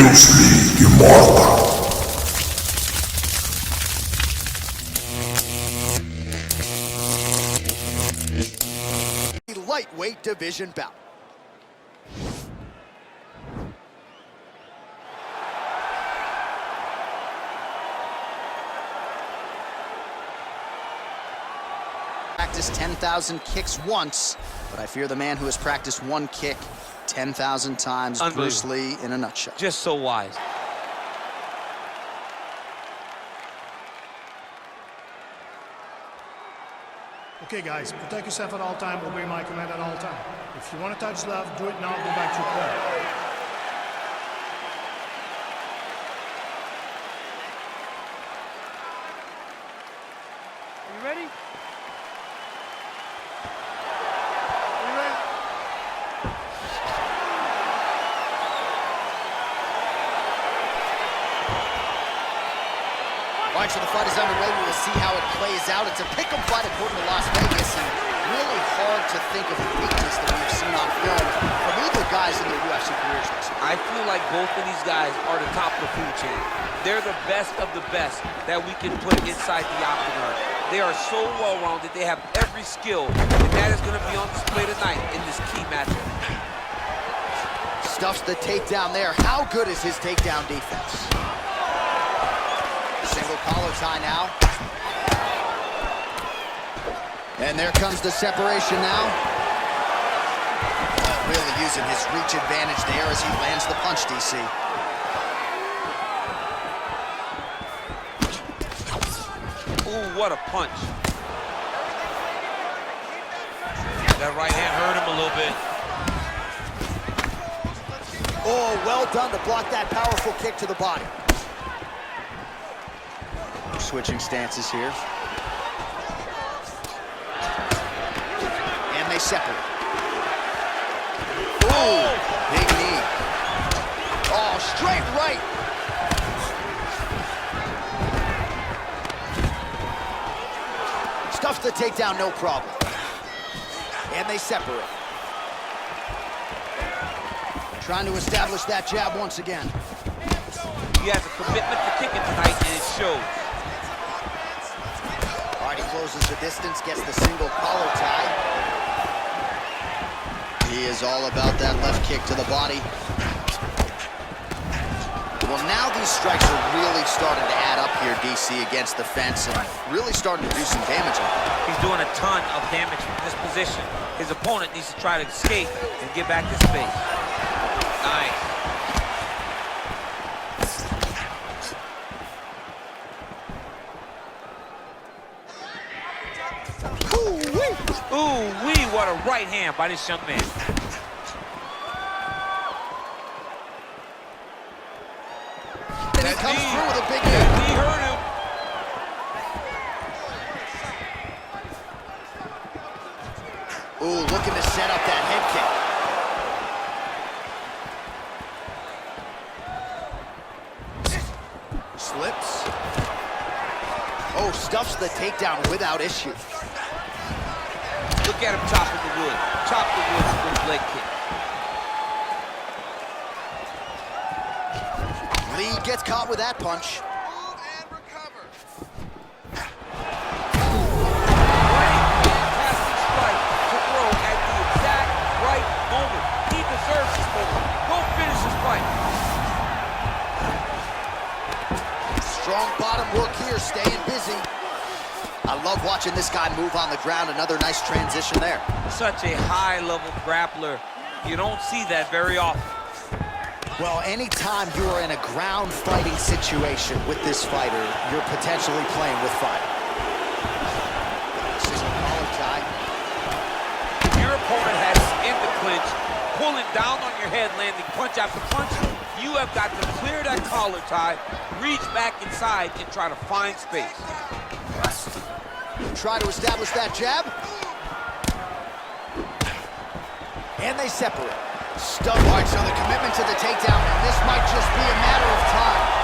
previously immortal. Lightweight division bout. Practice 10,000 kicks once, but I fear the man who has practiced one kick 10,000 times. Bruce Lee in a nutshell. Just so wise. Okay guys, protect yourself at all time, obey my command at all time. If you want to touch left, do it now, go back to your corner. Are you ready? All right, so the fight is underway. We will see how it plays out. It's a pick-em fight according to Las Vegas, and really hard to think of a weakness that we've seen on film from either guys in their UFC careers. I feel like both of these guys are the top of the food chain. They're the best of the best that we can put inside the octagon. They are so well-rounded. They have every skill, and that is going to be on display tonight in this key matchup. Stuffs the takedown there. How good is his takedown defense? Single collar tie now. And there comes the separation now. Really using his reach advantage there as he lands the punch, DC. Ooh, what a punch. That right hand hurt him a little bit. Oh, well done to block that powerful kick to the body. Switching stances here. And they separate. Oh, big knee. Oh, straight right. Stuffs the takedown, no problem. And they separate. Trying to establish that jab once again. He has a commitment to kicking tonight, and it shows. He closes the distance, gets the single collar tie. He is all about that left kick to the body. Well, now these strikes are really starting to add up here, DC, against the fence, and really starting to do some damage. He's doing a ton of damage from this position. His opponent needs to try to escape and get back to space. Nice. Ooh-wee, what a right hand by this young man. And he comes through with a big knee. He hurt him. Ooh, looking to set up that head kick. Slips. Oh, stuffs the takedown without issue. Look at him chopping the wood. Chop the wood with his leg kick. Lee gets caught with that punch. Move and recover. Great, fantastic strike to throw at the exact right moment. He deserves this moment. Go finish his fight. Strong bottom work here, staying busy. I love watching this guy move on the ground. Another nice transition there. Such a high-level grappler. You don't see that very often. Well, anytime you are in a ground fighting situation with this fighter, you're potentially playing with fire. Single collar tie. Your opponent has in the clinch, pulling down on your head, landing punch after punch. You have got to clear that collar tie, reach back inside, and try to find space. Try to establish that jab. And they separate. Stuck. All right, so the commitment to the takedown, and this might just be a matter of time.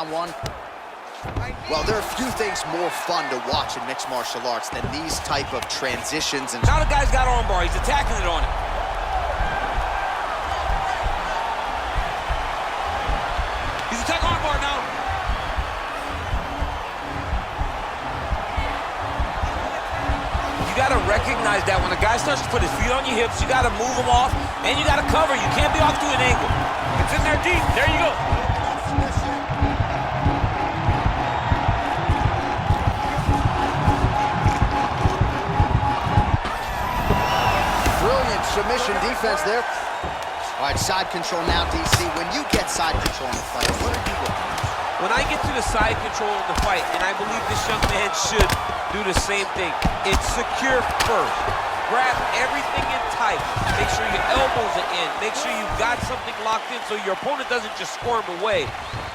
round one. Well, there are few things more fun to watch in mixed martial arts than these type of transitions. And now the guy's got armbar. He's attacking it on him. He's attacking armbar now. You got to recognize that when a guy starts to put his feet on your hips, you got to move him off, and you got to cover. You can't be off to an angle. It's in there deep. There you go. Brilliant submission defense there. All right, side control now, DC. When you get side control in the fight, what are you looking for? When I get to the side control of the fight, and I believe this young man should do the same thing, it's secure first. Grab everything in tight. Make sure your elbows are in. Make sure you've got something locked in so your opponent doesn't just squirm away.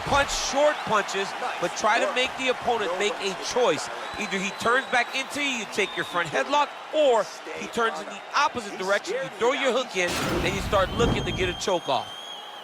Punch short punches, but try to make the opponent make a choice. Either he turns back into you, you take your front headlock, or he turns in the opposite direction, you throw your hook in, and you start looking to get a choke off.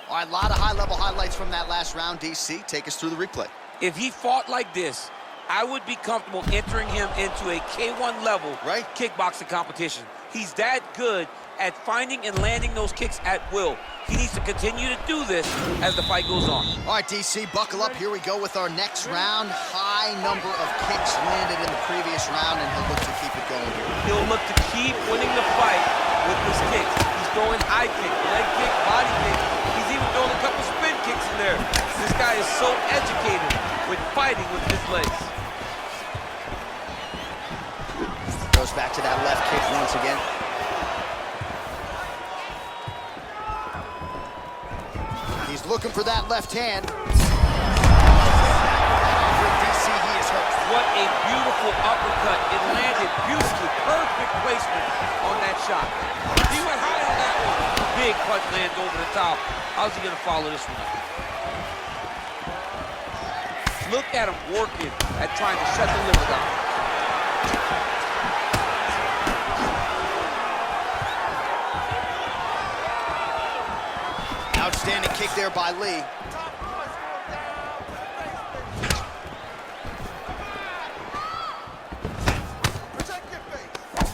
All right, a lot of high-level highlights from that last round, DC. Take us through the replay. If he fought like this, I would be comfortable entering him into a K1 level kickboxing competition. He's that good at finding and landing those kicks at will. He needs to continue to do this as the fight goes on. All right, DC, buckle up. Here we go with our next round. High number of kicks landed in the previous round, and he'll look to keep it going here. He'll look to keep winning the fight with his kicks. He's throwing high kick, leg kick, body kick. He's even throwing a couple spin kicks in there. This guy is so educated with fighting with his legs. Goes back to that left kick once again. He's looking for that left hand. DC, he is hurt. What a beautiful uppercut. It landed beautifully. Perfect placement on that shot. He went high on that one. Big punch lands over the top. How's he going to follow this one up? Look at him working at trying to shut the liver down. Outstanding kick there by Lee.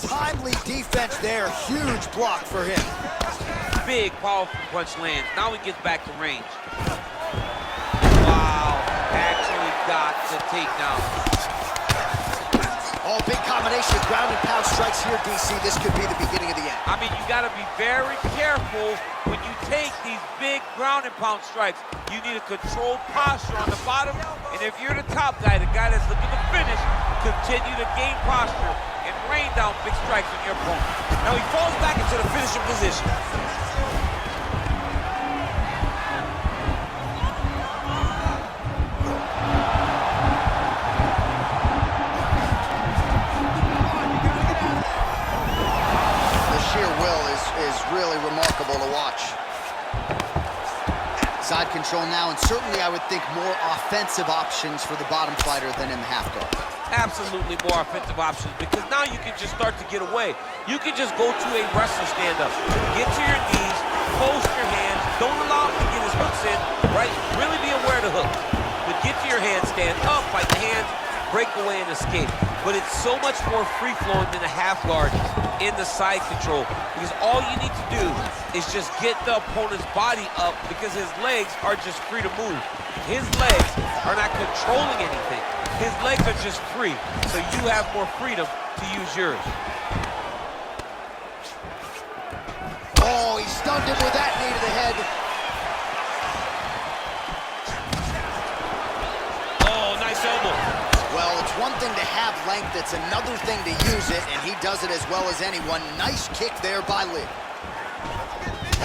Timely defense there. Huge block for him. Big, powerful punch lands. Now he gets back to range. Wow. Actually got the takedown. Oh, big combination of ground and pound strikes here, DC. This could be the beginning of the end. I mean, you got to be very careful when you take these big ground and pound strikes. You need a controlled posture on the bottom, and if you're the top guy, the guy that's looking to finish, continue to gain posture and rain down big strikes on your opponent. Now he falls back into the finishing position. Really remarkable to watch. Side control now, and certainly I would think more offensive options for the bottom fighter than in the half guard. Absolutely more offensive options, because now you can just start to get away. You can just go to a wrestler stand-up. Get to your knees, post your hands, don't allow him to get his hooks in, right? Really be aware of the hook. But get to your hands, stand up, fight the hands, break away and escape. But it's so much more free-flowing than a half guard in the side control, because all you need to do is just get the opponent's body up, because his legs are just free to move. His legs are not controlling anything. His legs are just free, so you have more freedom to use yours. Oh, he stunned him with that knee to the head. Oh, nice elbow. Well, it's one thing to have length, it's another thing to use it, and he does it as well as anyone. Nice kick there by Lee.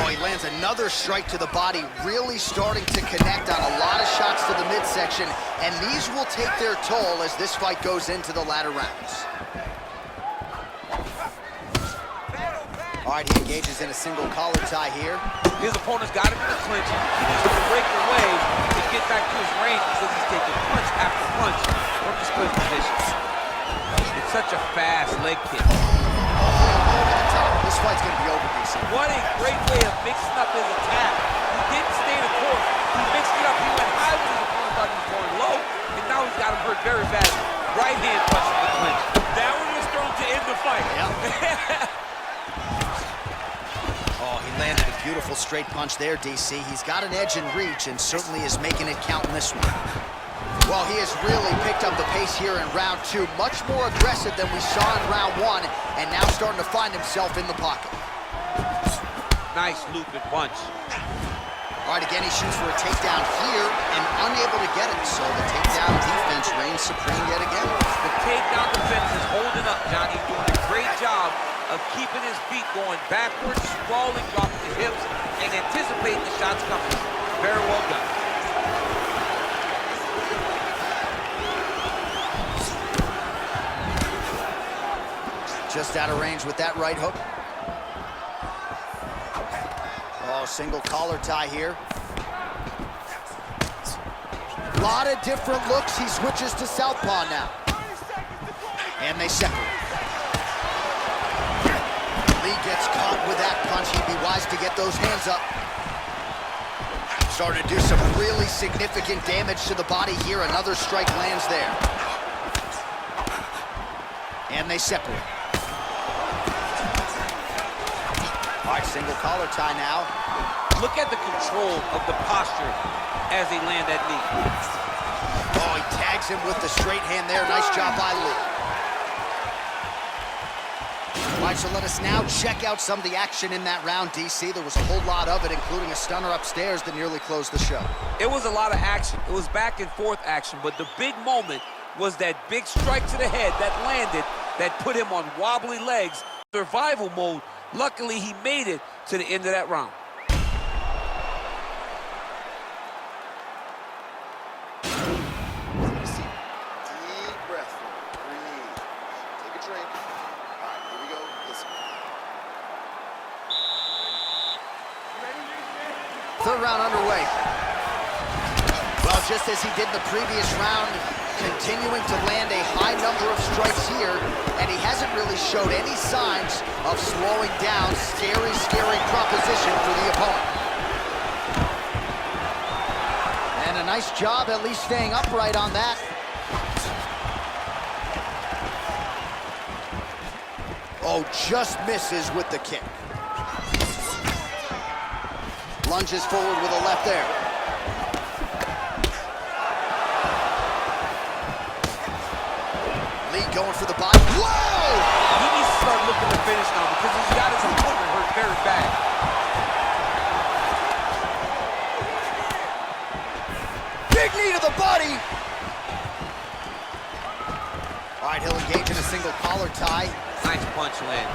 Oh, he lands another strike to the body, really starting to connect on a lot of shots to the midsection, and these will take their toll as this fight goes into the latter rounds. All right, he engages in a single collar tie here. His opponent's got him in the clinch. He needs to break away to get back to his range, because he's taking punch after punch from this clinch position. It's such a fast leg kick. This fight's gonna be over, DC. What a great way of mixing up his attack. He didn't stay the course. He mixed it up. He went high with his opponent's thought he was going low, and now he's got him hurt very badly. Right hand punch in the clinch. That one was thrown to end the fight. Yep. Oh, he landed a beautiful straight punch there, DC. He's got an edge in reach and certainly is making it count in this one. Well, he has really picked up the pace here in round 2. Much more aggressive than we saw in round 1, and now starting to find himself in the pocket. Nice looping punch. All right, again, he shoots for a takedown here and unable to get it, so the takedown defense reigns supreme yet again. The takedown defense is holding up, Johnny, doing a great job of keeping his feet going backwards, sprawling, dropping his hips, and anticipating the shots coming. Very well done. Just out of range with that right hook. Oh, single collar tie here. A lot of different looks. He switches to southpaw now. And they separate. Lee gets caught with that punch. He'd be wise to get those hands up. Starting to do some really significant damage to the body here. Another strike lands there. And they separate. All right, single collar tie now. Look at the control of the posture as they land that knee. Oh, he tags him with the straight hand there. Nice job by Lee. All right, so let us now check out some of the action in that round, DC. There was a whole lot of it, including a stunner upstairs that nearly closed the show. It was a lot of action. It was back and forth action, but the big moment was that big strike to the head that landed, that put him on wobbly legs, survival mode. Luckily, he made it to the end of that round. Deep breath. Breathe. Take a drink. All right, here we go. Listen. Third round underway. Well, just as he did in the previous round, continuing to land a high number of strikes here, and he hasn't really showed any signs of slowing down. Scary, scary proposition for the opponent. And a nice job at least staying upright on that. Oh, just misses with the kick. Lunges forward with a left there. Lee going for the body. Whoa! He needs to start looking to finish now because he's got his opponent hurt very bad. Big knee to the body. All right, he'll engage in a single collar tie. Nice punch land.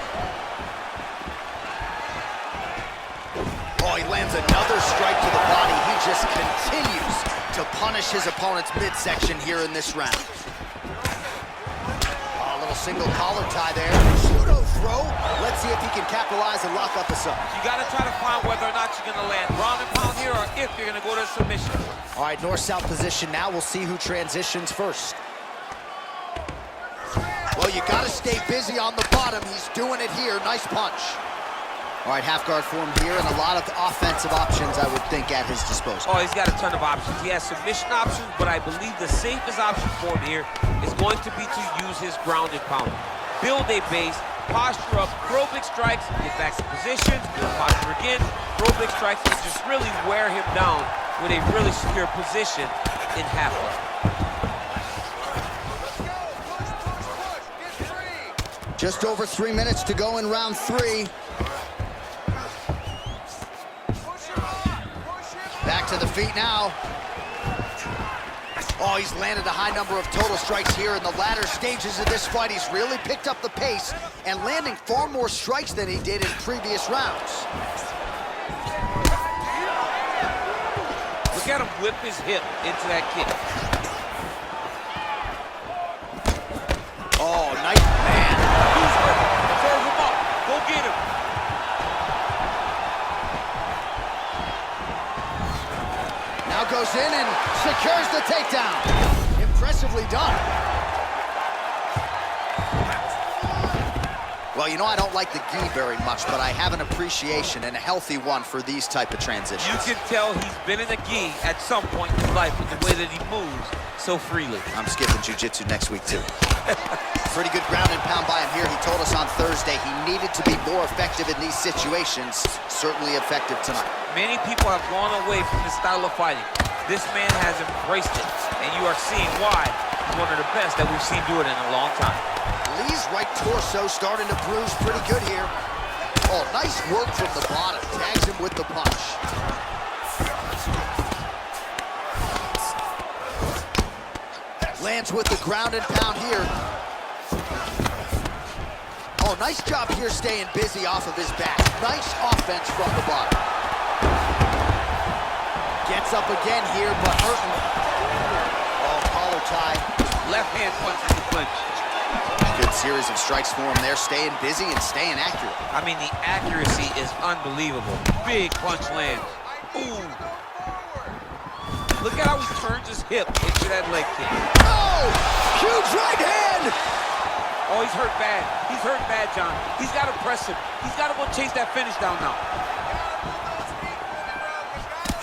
Oh, he lands another strike to the body. He just continues to punish his opponent's midsection here in this round. Oh, a little single collar tie there. Pseudo throw. Let's see if he can capitalize and lock up the sub. You got to try to find whether or not you're going to land ground and pound here or if you're going to go to submission. All right, north-south position now. We'll see who transitions first. Well, you got to stay busy on the bottom. He's doing it here. Nice punch. All right, half guard form here, and a lot of offensive options, I would think, at his disposal. Oh, he's got a ton of options. He has submission options, but I believe the safest option for him here is going to be to use his ground and pound. Build a base, posture up, throw big strikes, get back to position, build posture again, throw big strikes, and just really wear him down with a really secure position in half guard. Just over 3 minutes to go in round 3. Back to the feet now. Oh, he's landed a high number of total strikes here in the latter stages of this fight. He's really picked up the pace and landing far more strikes than he did in previous rounds. Look at him whip his hip into that kick. Oh, nice, man. He's hurt. Serve him up. Go get him. Now goes in and secures the takedown. Impressively done. Well, you know, I don't like the gi very much, but I have an appreciation and a healthy one for these type of transitions. You can tell he's been in the gi at some point in his life with the way that he moves so freely. I'm skipping jiu-jitsu next week, too. Pretty good ground and pound by him here. He told us on Thursday he needed to be more effective in these situations. Certainly effective tonight. Many people have gone away from this style of fighting. This man has embraced it, and you are seeing why he's one of the best that we've seen do it in a long time. Lee's right torso starting to bruise pretty good here. Oh, nice work from the bottom. Tags him with the punch. Lands with the ground and pound here. Oh, nice job here staying busy off of his back. Nice offense from the bottom. Gets up again here, but hurting. Oh, collar tie. Left hand punch in the clinch. Good series of strikes for him there, staying busy and staying accurate. I mean, the accuracy is unbelievable. Big punch lands. Ooh. Look at how he turns his hip into that leg kick. Oh! Huge right hand! Oh, he's hurt bad. He's hurt bad, John. He's got to press him. He's got to go chase that finish down now.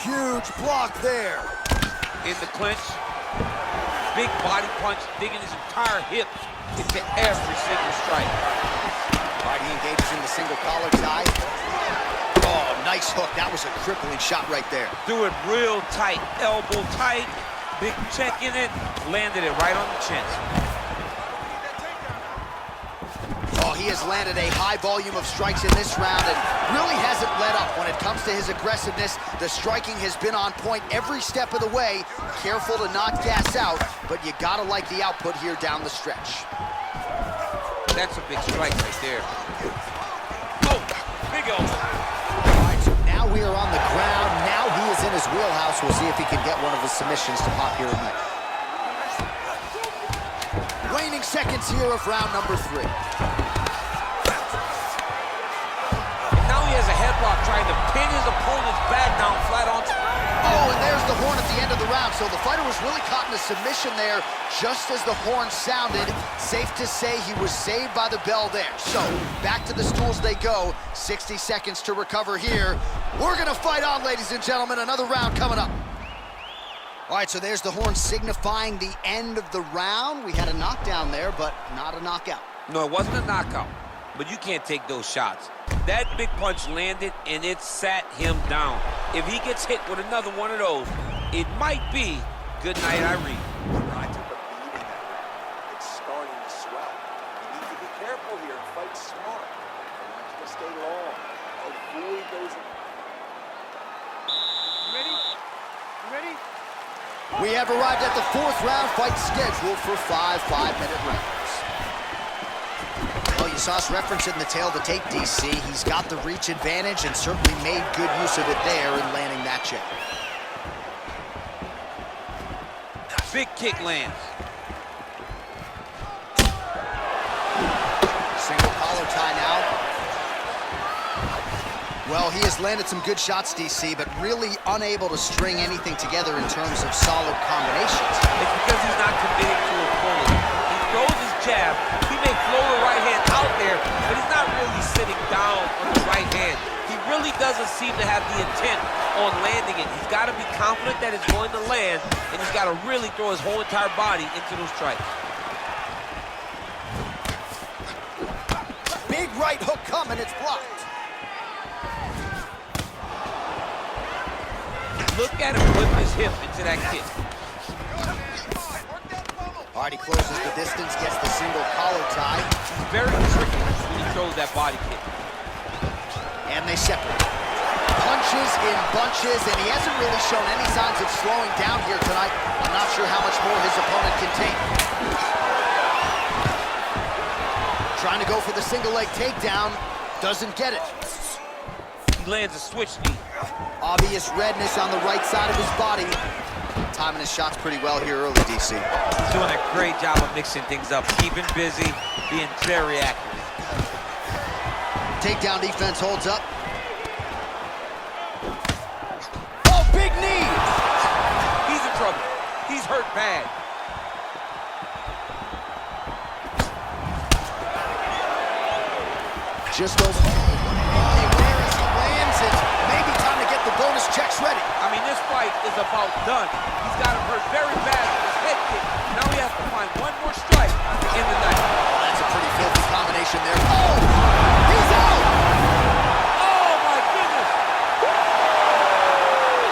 Huge block there. In the clinch. Big body punch, digging his entire hips into every single strike. All right, he engages in the single collar tie. Oh, nice hook. That was a crippling shot right there. Do it real tight, elbow tight, big check in it, landed it right on the chin. Oh, he has landed a high volume of strikes in this round and really hasn't let up. When it comes to his aggressiveness, the striking has been on point every step of the way. Careful to not gas out, but you gotta like the output here down the stretch. That's a big strike right there. Oh, big elbow. All right, so now we are on the ground. Now he is in his wheelhouse. We'll see if he can get one of his submissions to pop here tonight. Waning seconds here of round number 3. Now he has a headlock trying to pin his opponent's back down flat on top. Oh, and there's the horn at the end of the round. So the fighter was really caught in a submission there just as the horn sounded. Safe to say he was saved by the bell there. So back to the stools they go. 60 seconds to recover here. We're going to fight on, ladies and gentlemen. Another round coming up. All right, so there's the horn signifying the end of the round. We had a knockdown there, but not a knockout. No, it wasn't a knockout, but you can't take those shots. That big punch landed, and it sat him down. If he gets hit with another one of those, it might be good night, Irene. I took a beating that round. It's starting to swell. You need to be careful here and fight smart. I want you to stay long. Avoid those. You ready? You ready? We have arrived at the 4th round fight scheduled for 5 5-minute rounds. Well, you saw us reference it in the tail of the tape, DC. He's got the reach advantage and certainly made good use of it there in landing that check. Big kick lands. Single collar tie now. Well, he has landed some good shots, DC, but really unable to string anything together in terms of solid combinations. It's because he's not committing to a bullet. He throws his jab. He may flow the right hand out there, but he's not really sitting down on the right hand. He really doesn't seem to have the intent on landing it. He's got to be confident that it's going to land, and he's got to really throw his whole entire body into those strikes. Big right hook coming, it's blocked. Look at him whip his hip into that kick. All right, he closes the distance, gets the single collar tie. He's very tricky when he throws that body kick. And they separate. Punches in bunches, and he hasn't really shown any signs of slowing down here tonight. I'm not sure how much more his opponent can take. Trying to go for the single leg takedown, doesn't get it. He lands a switch knee. Obvious redness on the right side of his body. Timing his shots pretty well here early, DC. He's doing a great job of mixing things up, keeping busy, being very accurate. Takedown defense holds up. Oh, big knee! He's in trouble. He's hurt bad. just over. Beware as he lands it. Maybe time to get the bonus checks ready. I mean, this fight is about done. He's got him hurt very bad with his head kick. Now he has to find one more strike to end the night. Oh, that's a pretty filthy combination there. Oh, he's out! Oh, my goodness!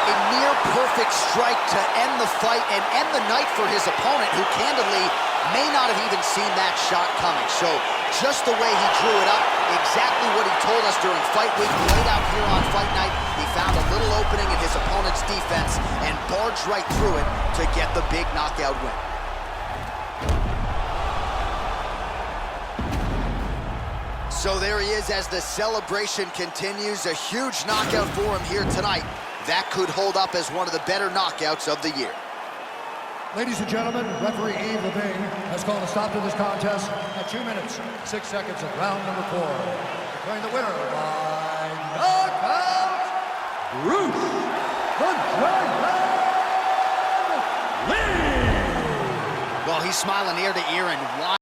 A near-perfect strike to end the fight and end the night for his opponent, who candidly may not have even seen that shot coming. So just the way he drew it up, exactly what he told us during fight week, laid out here on fight night. He found a little opening in his opponent's defense and barged right through it to get the big knockout win. So there he is as the celebration continues. A huge knockout for him here tonight. That could hold up as one of the better knockouts of the year. Ladies and gentlemen, referee Yves Levine has called a stop to this contest at 2 minutes, 6 seconds of round number 4. Declaring the winner by knockout, Bruce the Giant Lee! Well, he's smiling ear to ear and wide.